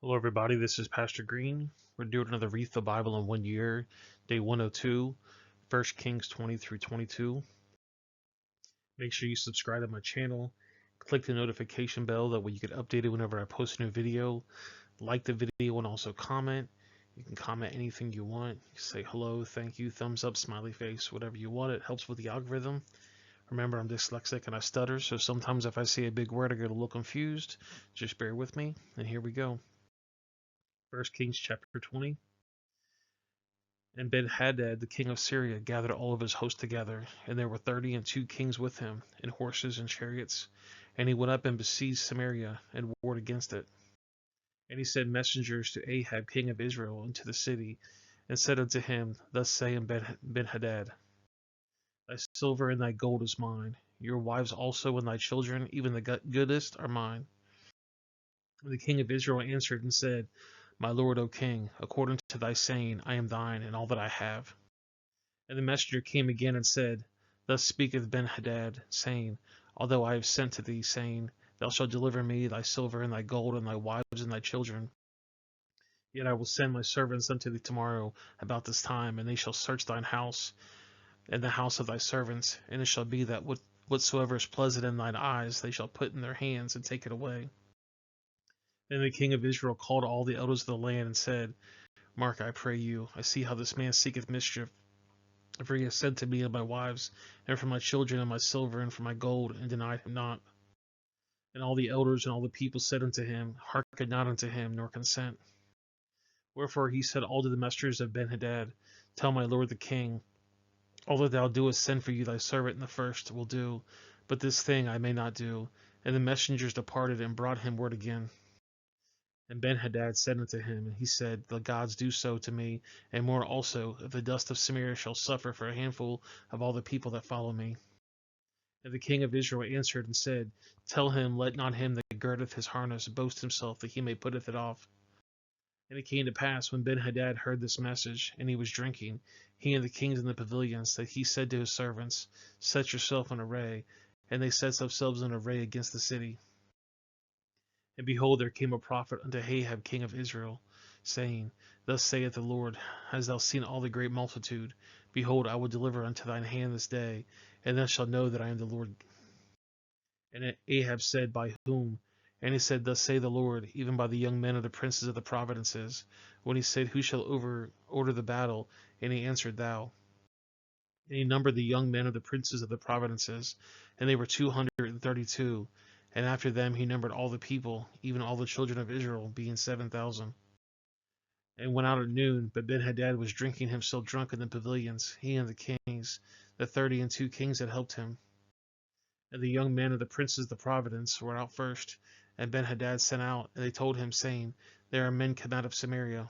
Hello, everybody. This is Pastor Green. We're doing another Read the Bible in 1 year, day 102, 1 Kings 20 through 22. Make sure you subscribe to my channel. Click the notification bell. That way you get updated whenever I post a new video. Like the video and also comment. You can comment anything you want. You can say hello, thank you, thumbs up, smiley face, whatever you want. It helps with the algorithm. Remember, I'm dyslexic and I stutter, so sometimes if I say a big word, I get a little confused. Just bear with me. And here we go. 1 Kings chapter 20. And Benhadad the king of Syria gathered all of his host together, and there were 32 kings with him, and horses and chariots. And he went up and besieged Samaria, and warred against it. And he sent messengers to Ahab king of Israel into the city, and said unto him, Thus saying Benhadad, Thy silver and thy gold is mine, your wives also and thy children, even the goodest, are mine. And the king of Israel answered and said, My lord, O king, according to thy saying, I am thine, and all that I have. And the messenger came again and said, Thus speaketh Benhadad, saying, Although I have sent to thee, saying, Thou shalt deliver me thy silver and thy gold and thy wives and thy children. Yet I will send my servants unto thee tomorrow about this time, and they shall search thine house and the house of thy servants, and it shall be that whatsoever is pleasant in thine eyes they shall put in their hands and take it away. Then the king of Israel called all the elders of the land and said, Mark, I pray you, I see how this man seeketh mischief. For he has said to me of my wives, and for my children, and my silver, and for my gold, and denied him not. And all the elders and all the people said unto him, Hearken not unto him, nor consent. Wherefore he said all to the messengers of Benhadad, Tell my lord the king, all that thou doest send for you thy servant in the first will do, but this thing I may not do. And the messengers departed and brought him word again. And Benhadad said unto him, and he said, The gods do so to me, and more also, if the dust of Samaria shall suffer for a handful of all the people that follow me. And the king of Israel answered and said, Tell him, let not him that girdeth his harness boast himself that he may putteth it off. And it came to pass, when Benhadad heard this message, and he was drinking, he and the kings in the pavilions, that he said to his servants, Set yourself in array. And they set themselves in array against the city. And behold, there came a prophet unto Ahab king of Israel, saying, Thus saith the Lord, Hast thou seen all the great multitude? Behold, I will deliver unto thine hand this day, and thou shalt know that I am the Lord. And Ahab said, By whom? And he said, Thus say the Lord, even by the young men of the princes of the providences. When he said, Who shall order the battle? And he answered, Thou. And he numbered the young men of the princes of the providences, and they were 232. And after them he numbered all the people, even all the children of Israel, being 7,000. And went out at noon, but Benhadad was drinking himself drunk in the pavilions, he and the kings, the 32 kings that helped him. And the young men of the princes of the province were out first, and Benhadad sent out, and they told him, saying, There are men come out of Samaria.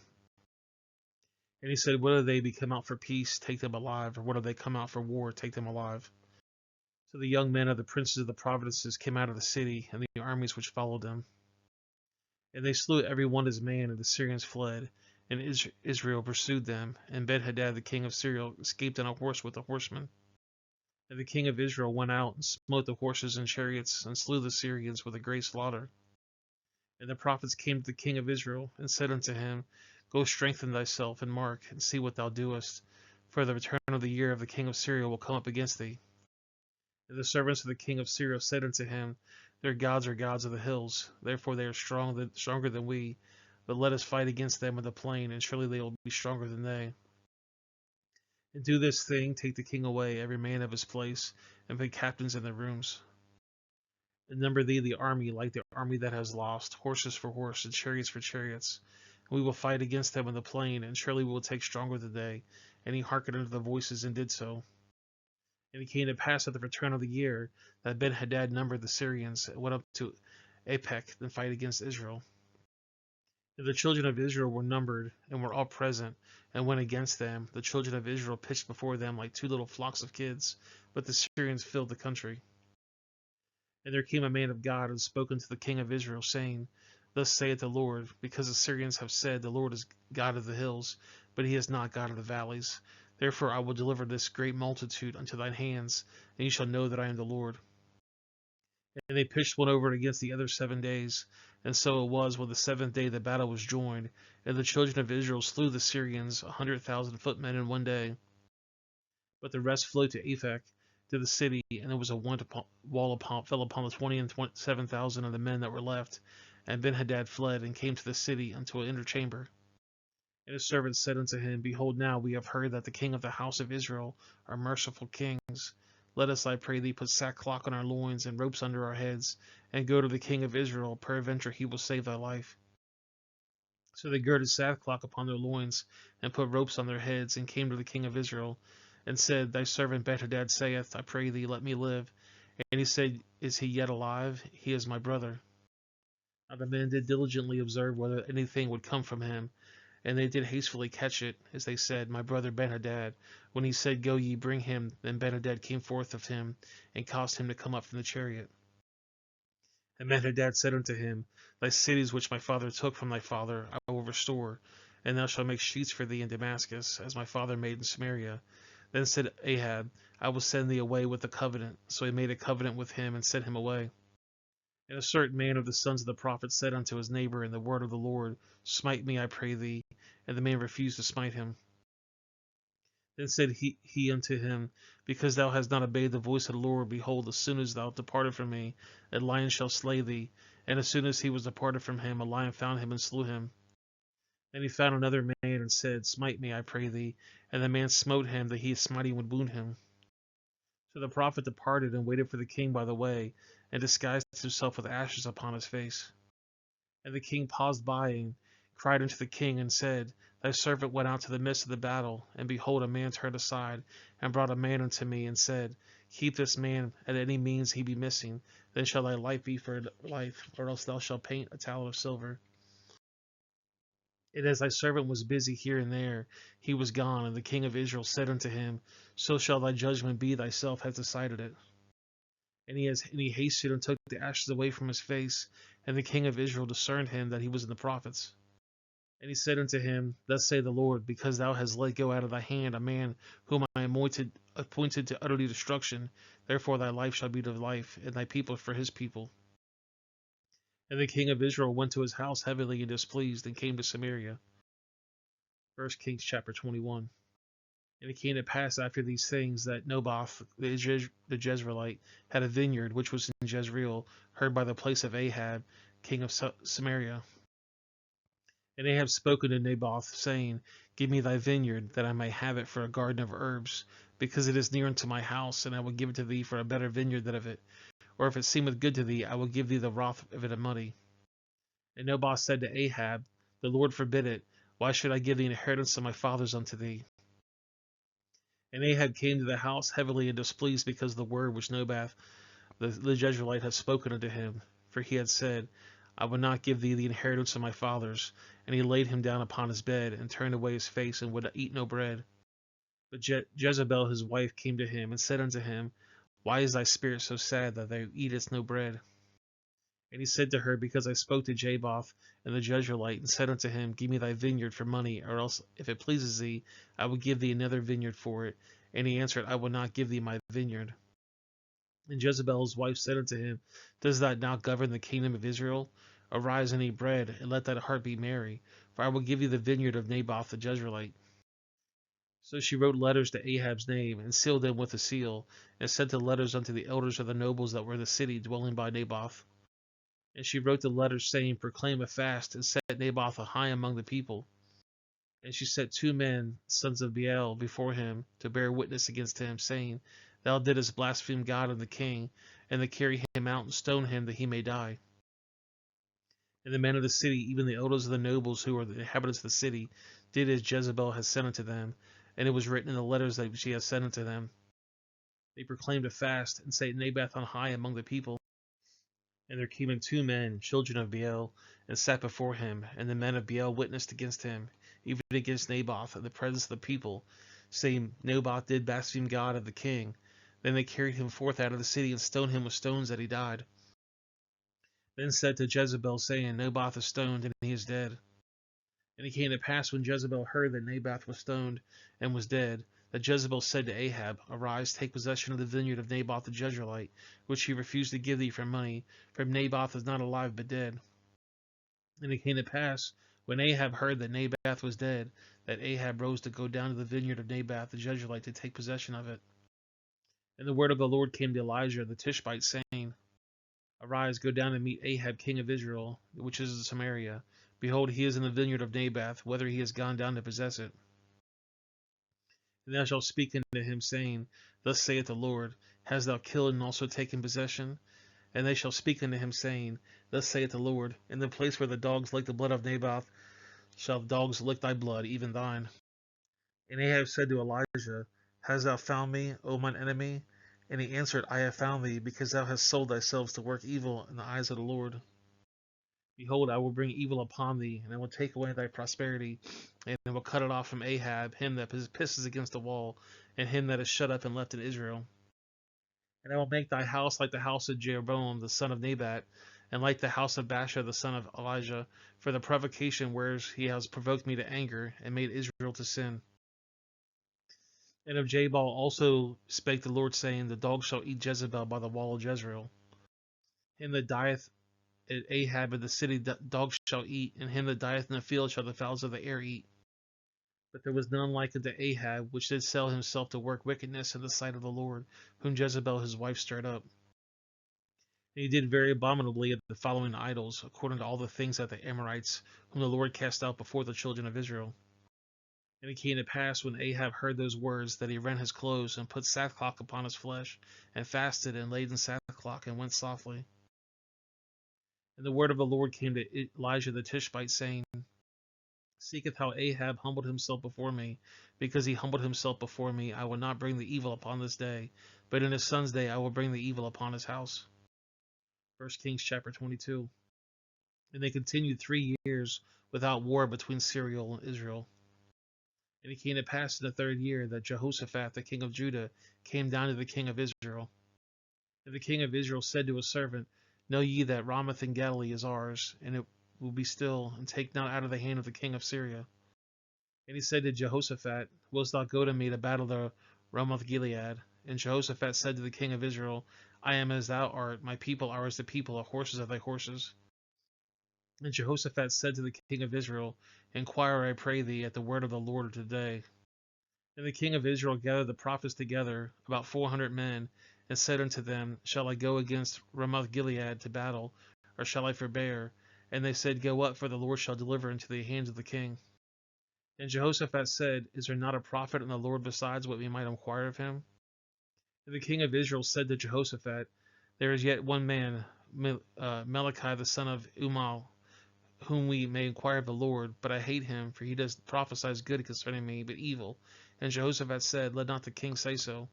And he said, Whether they be come out for peace, take them alive, or whether they come out for war, take them alive. So the young men of the princes of the provinces came out of the city, and the armies which followed them. And they slew every one his man, and the Syrians fled, and Israel pursued them. And Benhadad the king of Syria escaped on a horse with the horsemen. And the king of Israel went out and smote the horses and chariots, and slew the Syrians with a great slaughter. And the prophets came to the king of Israel, and said unto him, Go strengthen thyself, and mark, and see what thou doest, for the return of the year of the king of Syria will come up against thee. And the servants of the king of Syria said unto him, Their gods are gods of the hills, therefore they are stronger than we. But let us fight against them in the plain, and surely they will be stronger than they. And do this thing, take the king away, every man of his place, and put captains in their rooms. And number thee the army like the army that has lost, horses for horse, and chariots for chariots. And we will fight against them in the plain, and surely we will take stronger than they. And he hearkened unto the voices, and did so. And it came to pass at the return of the year that Benhadad numbered the Syrians, and went up to Aphek, and fight against Israel. And the children of Israel were numbered, and were all present, and went against them. The children of Israel pitched before them like two little flocks of kids, but the Syrians filled the country. And there came a man of God, and spoke unto the king of Israel, saying, Thus saith the Lord, because the Syrians have said, The Lord is God of the hills, but he is not God of the valleys. Therefore I will deliver this great multitude unto thine hands, and ye shall know that I am the Lord. And they pitched one over against the other 7 days. And so it was when the 7th day the battle was joined, and the children of Israel slew the Syrians 100,000 footmen in one day. But the rest flowed to Aphek, to the city, and there was a wall fell upon the 27,000 of the men that were left. And Benhadad fled and came to the city unto an inner chamber. And his servants said unto him, Behold, now we have heard that the king of the house of Israel are merciful kings. Let us, I pray thee, put sackcloth on our loins and ropes under our heads, and go to the king of Israel. Peradventure he will save thy life. So they girded sackcloth upon their loins, and put ropes on their heads, and came to the king of Israel, and said, Thy servant Benhadad saith, I pray thee, let me live. And he said, Is he yet alive? He is my brother. Now the men did diligently observe whether anything would come from him, and they did hastily catch it, as they said, My brother Benhadad. When he said, Go ye, bring him, then Benhadad came forth of him, and caused him to come up from the chariot. And Benhadad said unto him, Thy cities which my father took from thy father I will restore, and thou shalt make streets for thee in Damascus, as my father made in Samaria. Then said Ahab, I will send thee away with a covenant. So he made a covenant with him, and sent him away. And a certain man of the sons of the prophets said unto his neighbor in the word of the Lord, Smite me, I pray thee. And the man refused to smite him. Then said he unto him, Because thou hast not obeyed the voice of the Lord, behold, as soon as thou departed from me, a lion shall slay thee. And as soon as he was departed from him, a lion found him and slew him. Then he found another man and said, Smite me, I pray thee. And the man smote him, that he smiting would wound him. So the prophet departed and waited for the king by the way, and disguised himself with ashes upon his face. And the king paused by and cried unto the king, and said, Thy servant went out to the midst of the battle, and behold, a man turned aside, and brought a man unto me, and said, Keep this man, at any means he be missing, then shall thy life be for life, or else thou shalt paint a talent of silver. And as thy servant was busy here and there, he was gone, and the king of Israel said unto him, So shall thy judgment be, thyself hast decided it. And he hasted and took the ashes away from his face, and the king of Israel discerned him that he was in the prophets. And he said unto him, Thus saith the Lord, because thou hast let go out of thy hand a man whom I appointed to utterly destruction, therefore thy life shall be to life, and thy people for his people. And the king of Israel went to his house heavily and displeased, and came to Samaria. 1 Kings chapter 21. And it came to pass after these things that Naboth the Jezreelite had a vineyard which was in Jezreel, heard by the place of Ahab, king of Samaria. And Ahab spoke unto Naboth, saying, Give me thy vineyard, that I may have it for a garden of herbs, because it is near unto my house, and I will give it to thee for a better vineyard than of it. Or if it seemeth good to thee, I will give thee the wrath of it in money. And Naboth said to Ahab, The Lord forbid it. Why should I give the inheritance of my fathers unto thee? And Ahab came to the house heavily and displeased because of the word which Naboth the Jezreelite had spoken unto him. For he had said, I will not give thee the inheritance of my fathers. And he laid him down upon his bed, and turned away his face, and would eat no bread. But Jezebel his wife came to him, and said unto him, Why is thy spirit so sad that thou eatest no bread? And he said to her, Because I spoke to Naboth and the Jezreelite, and said unto him, Give me thy vineyard for money, or else, if it pleases thee, I will give thee another vineyard for it. And he answered, I will not give thee my vineyard. And Jezebel his wife said unto him, Does thou now govern the kingdom of Israel? Arise and eat bread, and let thy heart be merry, for I will give thee the vineyard of Naboth the Jezreelite. So she wrote letters to Ahab's name, and sealed them with a seal, and sent the letters unto the elders of the nobles that were in the city dwelling by Naboth. And she wrote the letters, saying, Proclaim a fast, and set Naboth a high among the people. And she set 2 men, sons of Beel, before him, to bear witness against him, saying, Thou didst blaspheme God and the king, and to carry him out and stone him, that he may die. And the men of the city, even the elders of the nobles who were the inhabitants of the city, did as Jezebel had sent unto them, and it was written in the letters that she had sent unto them. They proclaimed a fast, and set Naboth on high among the people. And there came in 2 men, children of Beel, and sat before him. And the men of Beel witnessed against him, even against Naboth, in the presence of the people, saying, Naboth did blaspheme God and the king. Then they carried him forth out of the city, and stoned him with stones, that he died. Then said to Jezebel, saying, Naboth is stoned, and he is dead. And it came to pass, when Jezebel heard that Naboth was stoned, and was dead, that Jezebel said to Ahab, Arise, take possession of the vineyard of Naboth the Jezreelite, which he refused to give thee for money, for Naboth is not alive but dead. And it came to pass, when Ahab heard that Naboth was dead, that Ahab rose to go down to the vineyard of Naboth the Jezreelite to take possession of it. And the word of the Lord came to Elijah the Tishbite, saying, Arise, go down and meet Ahab king of Israel, which is in Samaria. Behold, he is in the vineyard of Naboth, whether he has gone down to possess it. And thou shalt speak unto him, saying, Thus saith the Lord, Hast thou killed and also taken possession? And they shall speak unto him, saying, Thus saith the Lord, In the place where the dogs lick the blood of Naboth, shall the dogs lick thy blood, even thine. And Ahab said to Elijah, Hast thou found me, O mine enemy? And he answered, I have found thee, because thou hast sold thyself to work evil in the eyes of the Lord. Behold, I will bring evil upon thee, and I will take away thy prosperity, and I will cut it off from Ahab, him that pisses against the wall, and him that is shut up and left in Israel. And I will make thy house like the house of Jeroboam the son of Nebat, and like the house of Baasha the son of Elijah, for the provocation whereas he has provoked me to anger, and made Israel to sin. And of Jabal also spake the Lord, saying, The dog shall eat Jezebel by the wall of Jezreel. Him that dieth at Ahab of the city dogs shall eat, and him that dieth in the field shall the fowls of the air eat. But there was none like unto Ahab, which did sell himself to work wickedness in the sight of the Lord, whom Jezebel his wife stirred up. And he did very abominably at the following idols, according to all the things that the Amorites, whom the Lord cast out before the children of Israel. And it came to pass, when Ahab heard those words, that he rent his clothes, and put sackcloth upon his flesh, and fasted, and laid in sackcloth, and went softly. And the word of the Lord came to Elijah the Tishbite, saying, Seeketh how Ahab humbled himself before me. Because he humbled himself before me, I will not bring the evil upon this day, but in his son's day I will bring the evil upon his house. 1 Kings chapter 22. And they continued 3 years without war between Syria and Israel. And it came to pass in the 3rd year that Jehoshaphat the king of Judah came down to the king of Israel. And the king of Israel said to his servant, Know ye that Ramoth in Galilee is ours, and it will be still, and take not out of the hand of the king of Syria. And he said to Jehoshaphat, Wilt thou go to me to battle the Ramoth Gilead? And Jehoshaphat said to the king of Israel, I am as thou art, my people are as the people, our horses are thy horses. And Jehoshaphat said to the king of Israel, Inquire, I pray thee, at the word of the Lord today. And the king of Israel gathered the prophets together, about 400 men, and said unto them, Shall I go against Ramoth Gilead to battle, or shall I forbear? And they said, Go up, for the Lord shall deliver into the hands of the king. And Jehoshaphat said, Is there not a prophet in the Lord besides what we might inquire of him? And the king of Israel said to Jehoshaphat, There is yet one man, Malachi the son of Umal, whom we may inquire of the Lord, but I hate him, for he does prophesy good concerning me, but evil. And Jehoshaphat said, Let not the king say so.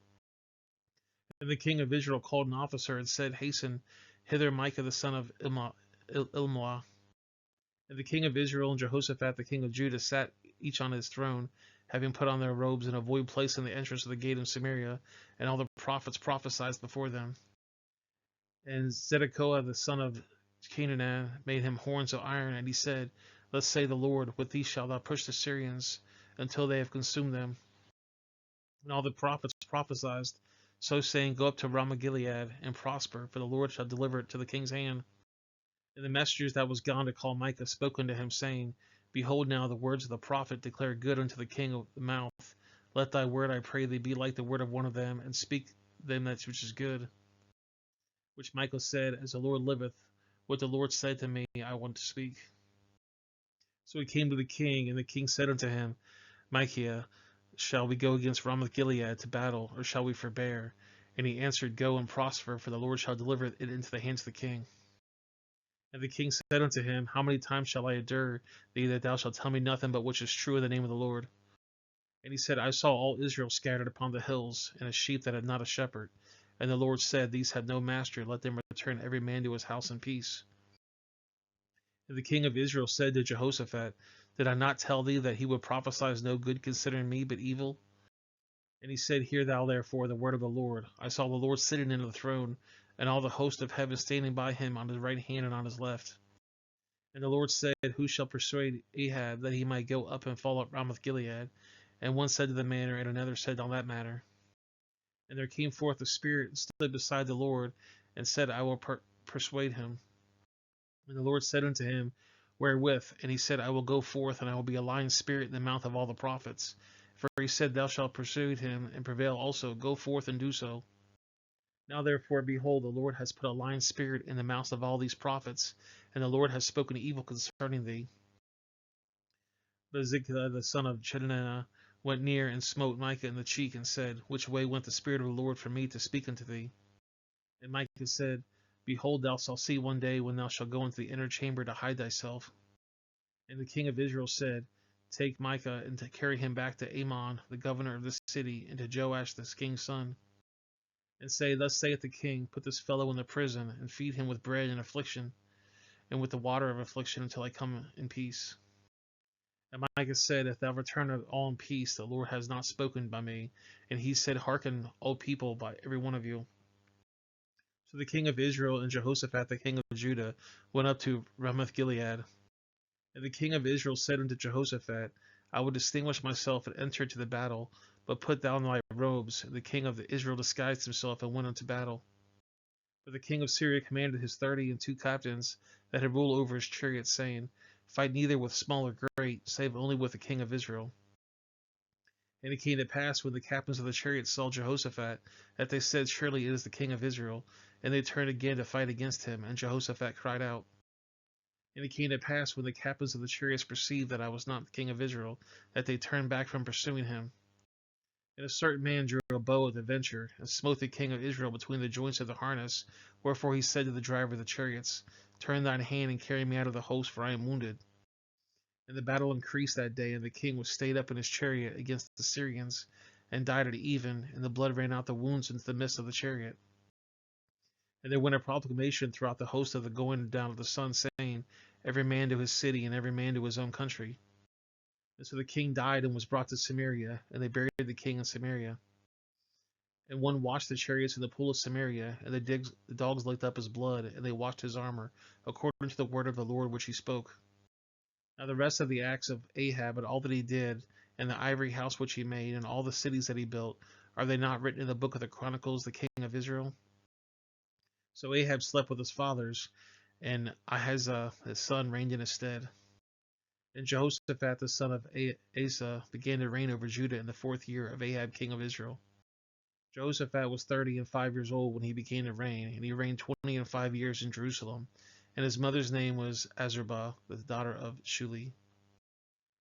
And the king of Israel called an officer and said, Hasten hither Micah the son of Ilmah. And the king of Israel and Jehoshaphat the king of Judah sat each on his throne, having put on their robes, in a void place in the entrance of the gate of Samaria, and all the prophets prophesied before them. And Zedekiah the son of Canaan made him horns of iron, and he said, Thus say the Lord, With these shalt thou push the Syrians, until they have consumed them. And all the prophets prophesied, so saying, Go up to Ramoth Gilead, and prosper, for the Lord shall deliver it to the king's hand. And the messengers that was gone to call Micah spoke unto him, saying, Behold now, the words of the prophet declare good unto the king of the mouth. Let thy word, I pray thee, be like the word of one of them, and speak them that which is good. Which Micah said, As the Lord liveth, what the Lord said to me, I want to speak. So he came to the king, and the king said unto him, Micaiah, shall we go against Ramoth Gilead to battle, or shall we forbear? And he answered, Go and prosper, for the Lord shall deliver it into the hands of the king. And the king said unto him, How many times shall I endure thee, that thou shalt tell me nothing but which is true in the name of the Lord? And he said, I saw all Israel scattered upon the hills, and a sheep that had not a shepherd. And the Lord said, These have no master, let them return every man to his house in peace. And the king of Israel said to Jehoshaphat, Did I not tell thee that he would prophesy no good concerning me, but evil? And he said, Hear thou therefore the word of the Lord. I saw the Lord sitting in the throne, and all the host of heaven standing by him on his right hand and on his left. And the Lord said, Who shall persuade Ahab that he might go up and fall at Ramoth Gilead? And one said to the manner, and another said on that matter. And there came forth a spirit and stood beside the Lord, and said, I will persuade him. And the Lord said unto him, Wherewith? And he said, I will go forth, and I will be a lying spirit in the mouth of all the prophets. For he said, Thou shalt persuade him, and prevail also. Go forth and do so. Now therefore, behold, the Lord has put a lying spirit in the mouths of all these prophets, and the Lord has spoken evil concerning thee. But Ezekiel the son of Chedaniah went near and smote Micah in the cheek, and said, Which way went the Spirit of the Lord from me to speak unto thee? And Micah said, Behold, thou shalt see one day when thou shalt go into the inner chamber to hide thyself. And the king of Israel said, Take Micah and to carry him back to Amon, the governor of this city, and to Joash the king's son, and say, Thus saith the king, Put this fellow in the prison, and feed him with bread and affliction, and with the water of affliction, until I come in peace. And Micah said, If thou return all in peace, the Lord has not spoken by me. And he said, Hearken, all people, by every one of you. So the king of Israel and Jehoshaphat the king of Judah went up to Ramoth Gilead. And the king of Israel said unto Jehoshaphat, I will distinguish myself and enter into the battle, but put thou thy robes. And the king of Israel disguised himself and went unto battle. But the king of Syria commanded his 32 captains that had rule over his chariots, saying, Fight neither with small or great, save only with the king of Israel. And it came to pass, when the captains of the chariots saw Jehoshaphat, that they said, Surely it is the king of Israel. And they turned again to fight against him, and Jehoshaphat cried out. And it came to pass, when the captains of the chariots perceived that I was not the king of Israel, that they turned back from pursuing him. And a certain man drew a bow at the venture, and smote the king of Israel between the joints of the harness. Wherefore he said to the driver of the chariots, Turn thine hand and carry me out of the host, for I am wounded. And the battle increased that day, and the king was stayed up in his chariot against the Syrians, and died at even, and the blood ran out the wounds into the midst of the chariot. And there went a proclamation throughout the host of the going down of the sun, saying, Every man to his city, and every man to his own country. And so the king died and was brought to Samaria, and they buried the king in Samaria. And one washed the chariots in the pool of Samaria, and the dogs licked up his blood, and they washed his armor, according to the word of the Lord which he spoke. Now the rest of the acts of Ahab, and all that he did, and the ivory house which he made, and all the cities that he built, are they not written in the book of the Chronicles, the king of Israel? So Ahab slept with his fathers, and Ahijah his son reigned in his stead. And Jehoshaphat the son of Asa began to reign over Judah in the 4th year of Ahab king of Israel. Jehoshaphat was 35 years old when he began to reign, and he reigned 25 years in Jerusalem. And his mother's name was Azubah, the daughter of Shuli.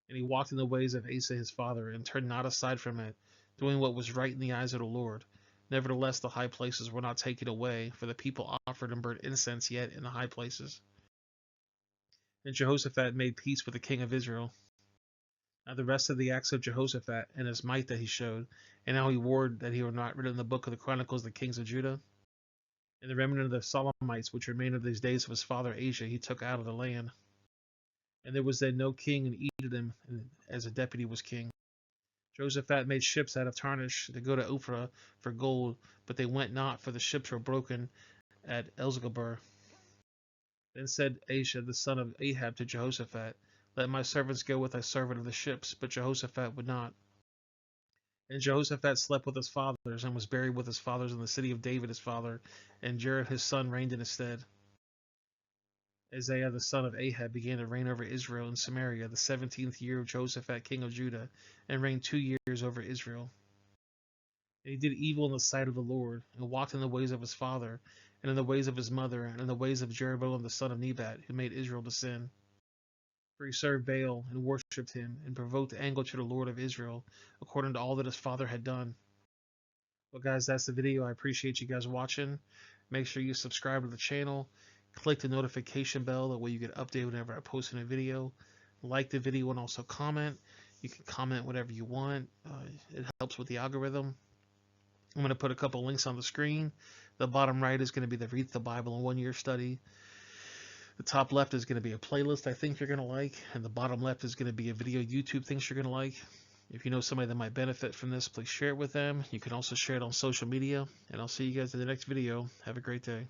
And he walked in the ways of Asa his father, and turned not aside from it, doing what was right in the eyes of the Lord. Nevertheless, the high places were not taken away, for the people offered and burnt incense yet in the high places. And Jehoshaphat made peace with the king of Israel. Now the rest of the acts of Jehoshaphat, and his might that he showed, and how he warred that he were not written in the book of the Chronicles of the kings of Judah. And the remnant of the Solomonites, which remained of these days of his father Asa, he took out of the land. And there was then no king in Edom, as a deputy was king. Jehoshaphat made ships out of Tarshish to go to Ophrah for gold, but they went not, for the ships were broken at Elzegabur. Then said Asa the son of Ahab to Jehoshaphat, Let my servants go with thy servant of the ships. But Jehoshaphat would not. And Jehoshaphat slept with his fathers, and was buried with his fathers in the city of David his father, and Jered his son reigned in his stead. Isaiah the son of Ahab began to reign over Israel in Samaria the 17th year of Jehoshaphat king of Judah, and reigned 2 years over Israel. And he did evil in the sight of the Lord, and walked in the ways of his father, and in the ways of his mother, and in the ways of Jeroboam the son of Nebat, who made Israel to sin. For he served Baal, and worshipped him, and provoked anger to the Lord of Israel, according to all that his father had done. Well guys, that's the video. I appreciate you guys watching. Make sure you subscribe to the channel. Click the notification bell, that way you get updated whenever I post a new video. Like the video and also comment. You can comment whatever you want. It helps with the algorithm. I'm going to put a couple links on the screen. The bottom right is going to be the Read the Bible in 1 Year study. The top left is going to be a playlist I think you're going to like. And the bottom left is going to be a video YouTube things you're going to like. If you know somebody that might benefit from this, please share it with them. You can also share it on social media. And I'll see you guys in the next video. Have a great day.